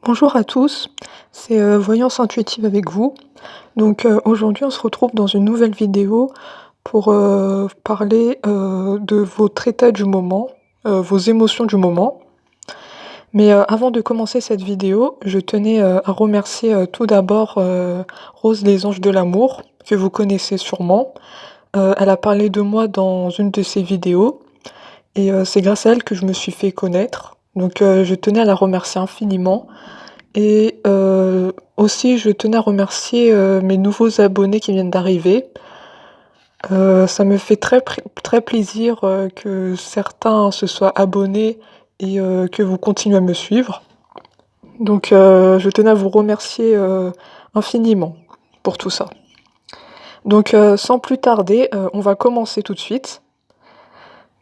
Bonjour à tous, c'est Voyance Intuitive avec vous. Aujourd'hui, on se retrouve dans une nouvelle vidéo pour parler de votre état du moment, vos émotions du moment. Mais avant de commencer cette vidéo, je tenais à remercier tout d'abord Rose les Anges de l'amour, que vous connaissez sûrement. Elle a parlé de moi dans une de ses vidéos et c'est grâce à elle que je me suis fait connaître. Je tenais à la remercier infiniment. Et aussi, je tenais à remercier mes nouveaux abonnés qui viennent d'arriver. Ça me fait très plaisir que certains se soient abonnés et que vous continuez à me suivre. Je tenais à vous remercier infiniment pour tout ça. Sans plus tarder, on va commencer tout de suite.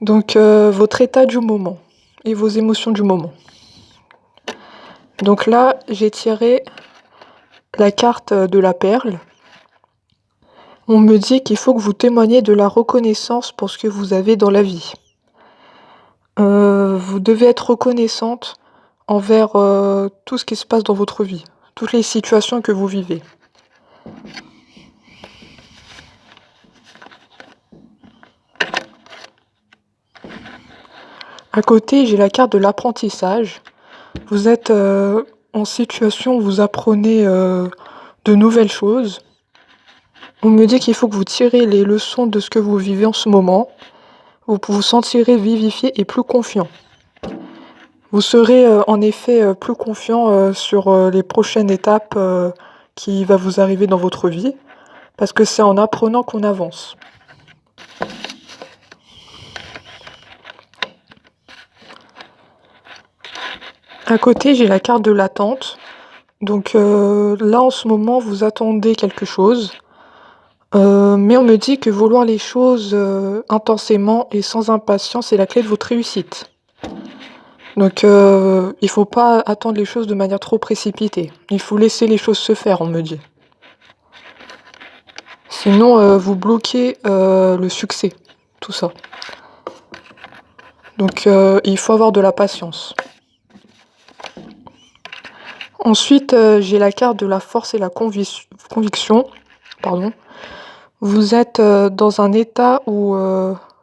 Votre état du moment et vos émotions du moment. Donc là, j'ai tiré la carte de la perle. On me dit qu'il faut que vous témoigniez de la reconnaissance pour ce que vous avez dans la vie. Vous devez être reconnaissante envers tout ce qui se passe dans votre vie, toutes les situations que vous vivez. À côté, j'ai la carte de l'apprentissage. Vous êtes en situation où vous apprenez de nouvelles choses. On me dit qu'il faut que vous tirez les leçons de ce que vous vivez en ce moment. Vous vous sentirez vivifié et plus confiant. Vous serez en effet plus confiant sur les prochaines étapes qui va vous arriver dans votre vie, parce que c'est en apprenant qu'on avance. À côté, j'ai la carte de l'attente. Là, en ce moment, vous attendez quelque chose, mais on me dit que vouloir les choses intensément et sans impatience est la clé de votre réussite. Il faut pas attendre les choses de manière trop précipitée. Il faut laisser les choses se faire, on me dit. Sinon, vous bloquez le succès, tout ça. Il faut avoir de la patience. Ensuite, j'ai la carte de la force et la conviction. Pardon. Vous êtes dans un état où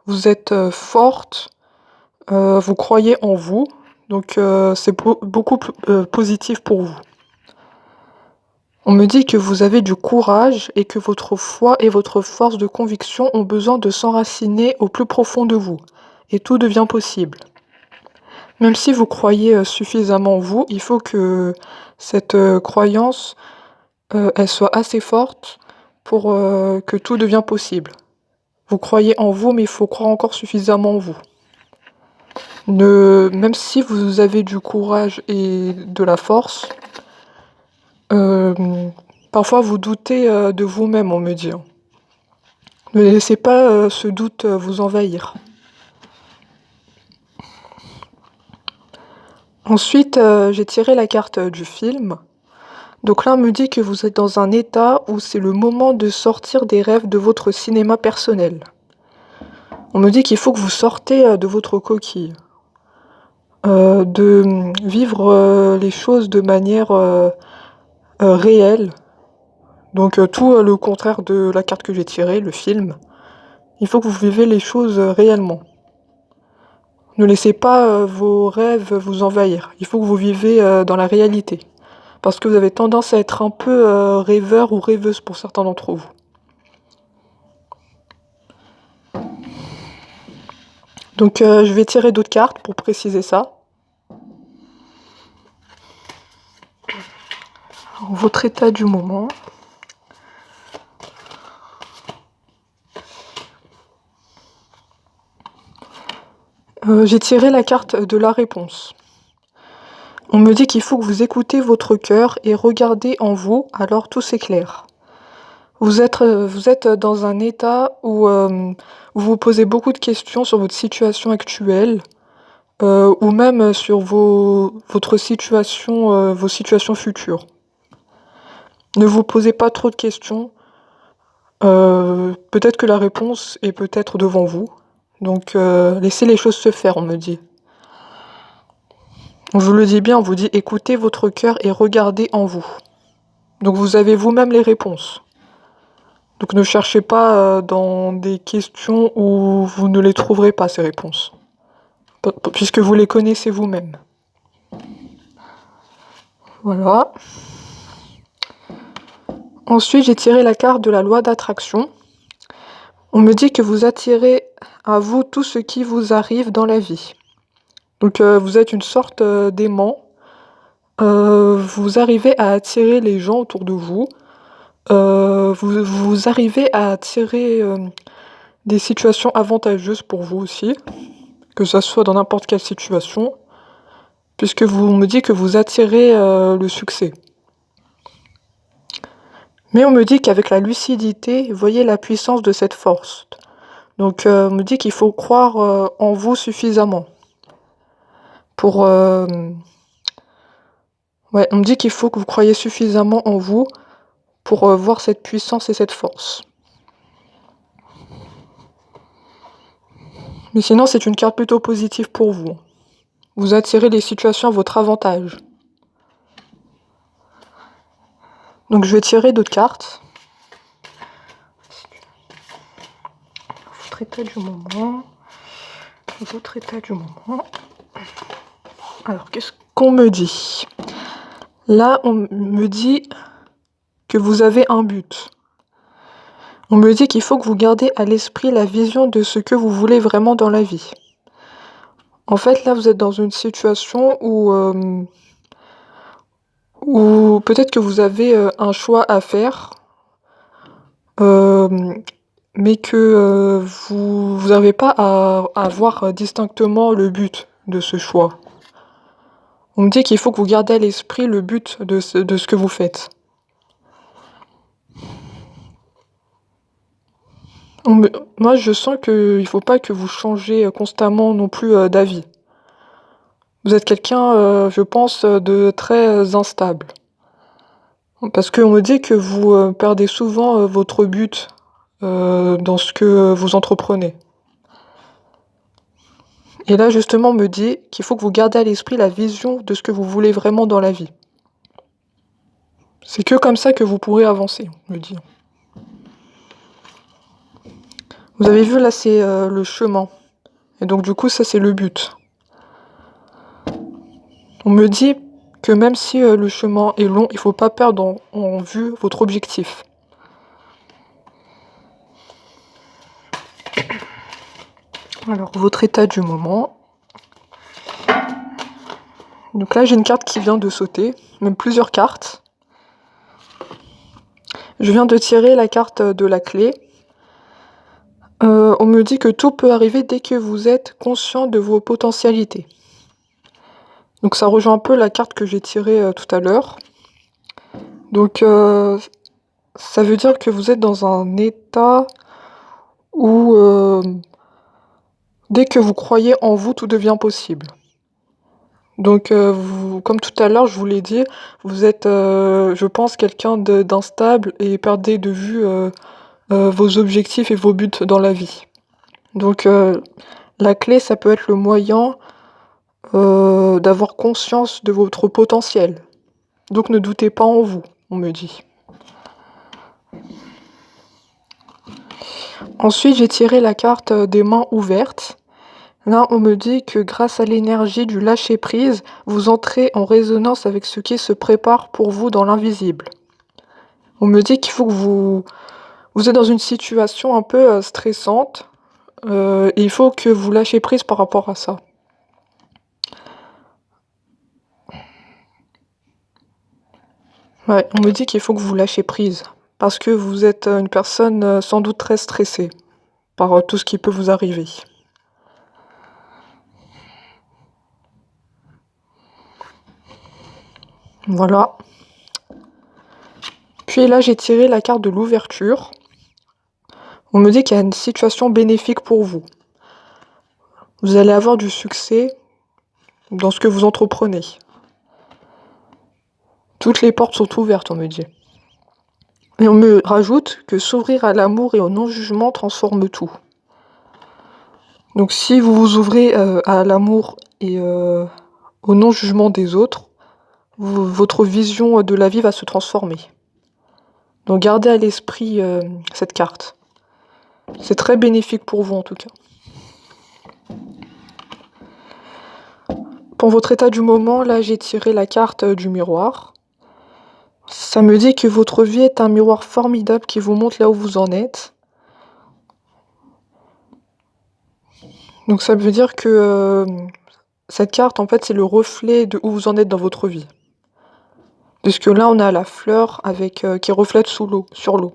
vous êtes forte, vous croyez en vous, c'est beaucoup plus positif pour vous. On me dit que vous avez du courage et que votre foi et votre force de conviction ont besoin de s'enraciner au plus profond de vous, et tout devient possible. Même si vous croyez suffisamment en vous, il faut que cette croyance elle soit assez forte pour que tout devienne possible. Vous croyez en vous, mais il faut croire encore suffisamment en vous. Même si vous avez du courage et de la force, euh, parfois vous doutez de vous-même, on me dit. Ne laissez pas ce doute vous envahir. Ensuite, j'ai tiré la carte du film. Donc là, on me dit que vous êtes dans un état où c'est le moment de sortir des rêves de votre cinéma personnel. On me dit qu'il faut que vous sortez de votre coquille, de vivre les choses de manière réelle. Tout le contraire de la carte que j'ai tirée, le film. Il faut que vous vivez les choses réellement. Ne laissez pas vos rêves vous envahir. Il faut que vous vivez dans la réalité. Parce que vous avez tendance à être un peu rêveur ou rêveuse pour certains d'entre vous. Je vais tirer d'autres cartes pour préciser ça. Alors, votre état du moment. J'ai tiré la carte de la réponse. On me dit qu'il faut que vous écoutez votre cœur et regardez en vous, alors tout s'éclaire. Vous êtes dans un état où vous vous posez beaucoup de questions sur votre situation actuelle, ou même sur votre situation, vos situations futures. Ne vous posez pas trop de questions. Peut-être que la réponse est peut-être devant vous. Laissez les choses se faire, on me dit. On vous le dit bien, on vous dit écoutez votre cœur et regardez en vous. Donc vous avez vous-même les réponses. Donc ne cherchez pas dans des questions où vous ne les trouverez pas, ces réponses. Puisque vous les connaissez vous-même. Voilà. Ensuite, j'ai tiré la carte de la loi d'attraction. On me dit que vous attirez à vous tout ce qui vous arrive dans la vie. Donc vous êtes une sorte d'aimant. Vous arrivez à attirer les gens autour de vous. Vous arrivez à attirer des situations avantageuses pour vous aussi, que ça soit dans n'importe quelle situation, puisque vous me dites que vous attirez le succès. Mais on me dit qu'avec la lucidité, voyez la puissance de cette force. Donc on me dit qu'il faut croire en vous suffisamment. Ouais, on me dit qu'il faut que vous croyiez suffisamment en vous pour voir cette puissance et cette force. Mais sinon, c'est une carte plutôt positive pour vous. Vous attirez les situations à votre avantage. Donc je vais tirer d'autres cartes. Votre état du moment. Votre état du moment. Alors, qu'est-ce qu'on me dit? Là, on me dit que vous avez un but. On me dit qu'il faut que vous gardez à l'esprit la vision de ce que vous voulez vraiment dans la vie. En fait, là, vous êtes dans une situation où peut-être que vous avez un choix à faire, mais que vous n'arrivez pas à voir distinctement le but de ce choix. On me dit qu'il faut que vous gardez à l'esprit le but de ce que vous faites. Moi, je sens qu'il ne faut pas que vous changez constamment non plus d'avis. Vous êtes quelqu'un, je pense, de très instable. Parce qu'on me dit que vous perdez souvent votre but dans ce que vous entreprenez. Et là, justement, on me dit qu'il faut que vous gardez à l'esprit la vision de ce que vous voulez vraiment dans la vie. C'est que comme ça que vous pourrez avancer, on me dit. Vous avez vu, là, c'est le chemin. Et donc, du coup, ça, c'est le but. On me dit que même si le chemin est long, il ne faut pas perdre en vue votre objectif. Alors, votre état du moment. Donc là, j'ai une carte qui vient de sauter, même plusieurs cartes. Je viens de tirer la carte de la clé. On me dit que tout peut arriver dès que vous êtes conscient de vos potentialités. Donc ça rejoint un peu la carte que j'ai tirée tout à l'heure. Donc ça veut dire que vous êtes dans un état où dès que vous croyez en vous, tout devient possible. Donc comme tout à l'heure, je vous l'ai dit, vous êtes, je pense, quelqu'un d'instable et perdez de vue vos objectifs et vos buts dans la vie. Donc la clé, ça peut être le moyen d'avoir conscience de votre potentiel. Donc ne doutez pas en vous, on me dit. Ensuite, j'ai tiré la carte des mains ouvertes. Là, on me dit que grâce à l'énergie du lâcher-prise, vous entrez en résonance avec ce qui se prépare pour vous dans l'invisible. On me dit qu'il faut que vous êtes dans une situation un peu stressante et il faut que vous lâchez prise par rapport à ça. Ouais, on me dit qu'il faut que vous lâchez prise parce que vous êtes une personne sans doute très stressée par tout ce qui peut vous arriver. Voilà. Puis là, j'ai tiré la carte de l'ouverture. On me dit qu'il y a une situation bénéfique pour vous. Vous allez avoir du succès dans ce que vous entreprenez. Toutes les portes sont ouvertes, on me dit. Et on me rajoute que s'ouvrir à l'amour et au non-jugement transforme tout. Donc si vous vous ouvrez à l'amour et au non-jugement des autres, votre vision de la vie va se transformer. Donc gardez à l'esprit cette carte. C'est très bénéfique pour vous en tout cas. Pour votre état du moment, là j'ai tiré la carte du miroir. Ça me dit que votre vie est un miroir formidable qui vous montre là où vous en êtes. Donc ça veut dire que cette carte, en fait, c'est le reflet de où vous en êtes dans votre vie. Puisque là, on a la fleur avec qui reflète sous l'eau, sur l'eau.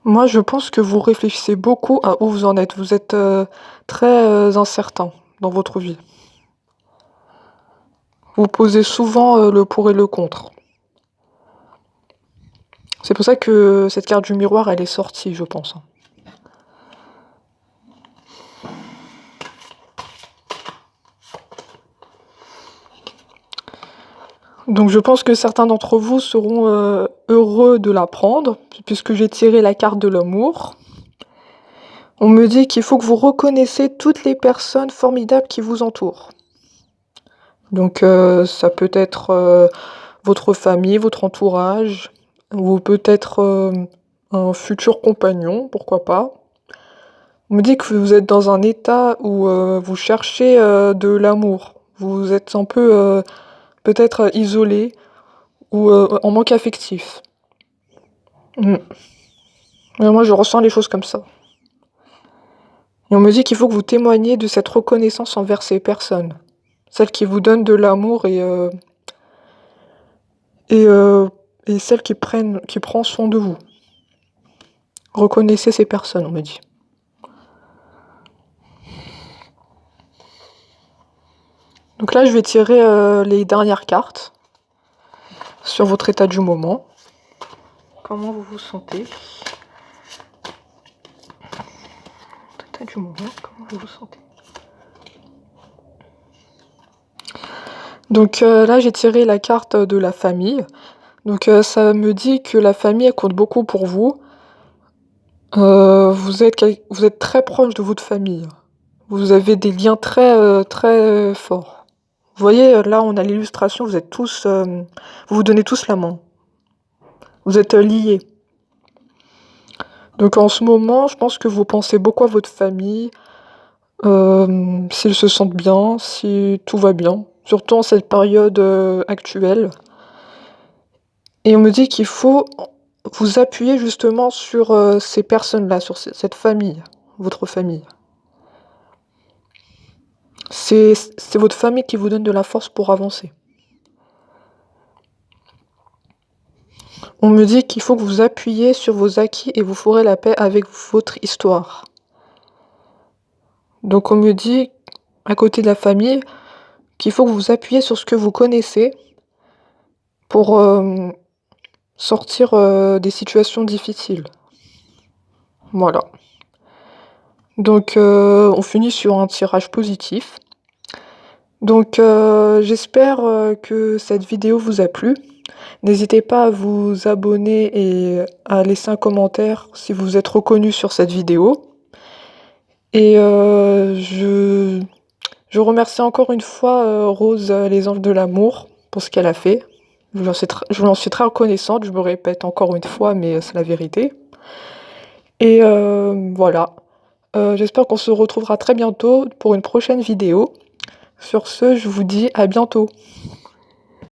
Moi, je pense que vous réfléchissez beaucoup à où vous en êtes. Vous êtes très incertain dans votre vie. Vous posez souvent le pour et le contre. C'est pour ça que cette carte du miroir, elle est sortie, je pense. Donc je pense que certains d'entre vous seront heureux de l'apprendre, puisque j'ai tiré la carte de l'amour. On me dit qu'il faut que vous reconnaissiez toutes les personnes formidables qui vous entourent. Donc ça peut être votre famille, votre entourage, ou peut-être un futur compagnon, pourquoi pas. On me dit que vous êtes dans un état où vous cherchez de l'amour. Vous êtes un peu peut-être isolé ou en manque affectif. Mm. Mais moi, je ressens les choses comme ça. Et on me dit qu'il faut que vous témoigniez de cette reconnaissance envers ces personnes. Celles qui vous donnent de l'amour et, et celles qui prennent soin de vous. Reconnaissez ces personnes, on me dit. Donc là, je vais tirer les dernières cartes sur votre état du moment. Comment vous vous sentez? Votre état du moment, comment vous vous sentez? Donc là, j'ai tiré la carte de la famille. Donc ça me dit que la famille, elle compte beaucoup pour vous. Vous êtes très proche de votre famille. Vous avez des liens très forts. Vous voyez, là, on a l'illustration, vous êtes tous, vous vous donnez tous la main. Vous êtes liés. Donc en ce moment, je pense que vous pensez beaucoup à votre famille, s'ils se sentent bien, si tout va bien, surtout en cette période actuelle. Et on me dit qu'il faut vous appuyer justement sur ces personnes-là, sur cette famille, votre famille. C'est votre famille qui vous donne de la force pour avancer. On me dit qu'il faut que vous appuyiez sur vos acquis et vous ferez la paix avec votre histoire. Donc on me dit, à côté de la famille, qu'il faut que vous appuyiez sur ce que vous connaissez pour sortir des situations difficiles. Voilà. Donc on finit sur un tirage positif. Donc j'espère que cette vidéo vous a plu. N'hésitez pas à vous abonner et à laisser un commentaire si vous êtes reconnu sur cette vidéo. Et je remercie encore une fois Rose, les Anges de l'amour, pour ce qu'elle a fait. Je vous en suis très reconnaissante, je me répète encore une fois, mais c'est la vérité. Et voilà. J'espère qu'on se retrouvera très bientôt pour une prochaine vidéo. Sur ce, je vous dis à bientôt.